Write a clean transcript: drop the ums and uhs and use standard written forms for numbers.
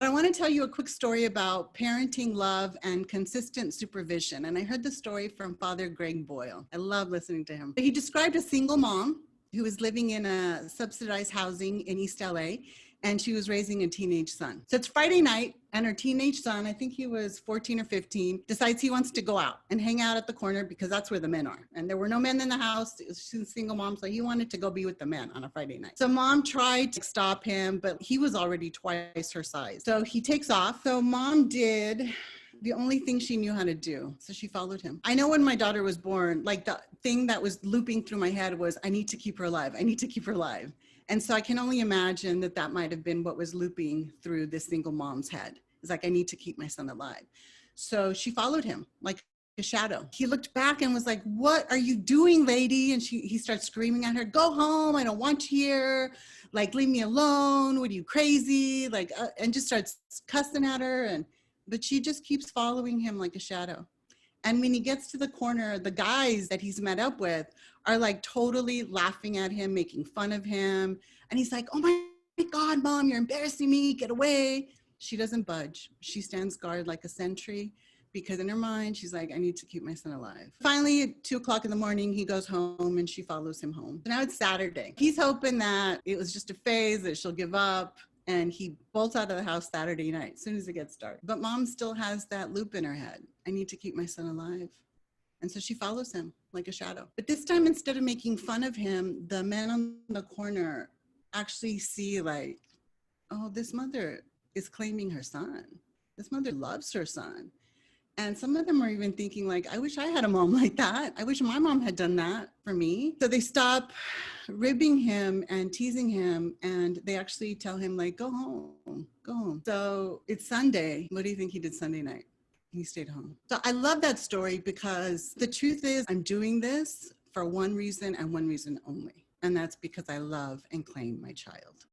I want to tell you a quick story about parenting love and consistent supervision. And I heard the story from Father Greg Boyle. I love listening to him. He described a single mom who was living in a subsidized housing in East LA, and she was raising a teenage son. So it's Friday night, and her teenage son, I think he was 14 or 15, decides he wants to go out and hang out at the corner because that's where the men are. And there were no men in the house. She's a single mom, so he wanted to go be with the men on a Friday night. So mom tried to stop him, but he was already twice her size. So he takes off. So mom did the only thing she knew how to do. So she followed him. I know when my daughter was born, like the thing that was looping through my head was, I need to keep her alive. I need to keep her alive. And so I can only imagine that that might have been what was looping through this single mom's head. It's like, I need to keep my son alive. So she followed him like a shadow. He looked back and was like, what are you doing, lady? And he starts screaming at her, go home. I don't want you here. Like, leave me alone. What are you, crazy? Like, and just starts cussing at her. But she just keeps following him like a shadow. And when he gets to the corner, the guys that he's met up with are like totally laughing at him, making fun of him. And he's like, oh my God, mom, you're embarrassing me. Get away. She doesn't budge. She stands guard like a sentry because in her mind, she's like, I need to keep my son alive. Finally, at 2:00 in the morning, he goes home and she follows him home. So now it's Saturday. He's hoping that it was just a phase, that she'll give up. And he bolts out of the house Saturday night, as soon as it gets dark. But mom still has that loop in her head. I need to keep my son alive. And so she follows him like a shadow. But this time, instead of making fun of him, the men on the corner actually see like, oh, this mother is claiming her son. This mother loves her son. And some of them are even thinking like, I wish I had a mom like that. I wish my mom had done that for me. So they stop ribbing him and teasing him. And they actually tell him like, go home, go home. So it's Sunday. What do you think he did Sunday night? He stayed home. So I love that story because the truth is I'm doing this for one reason and one reason only. And that's because I love and claim my child.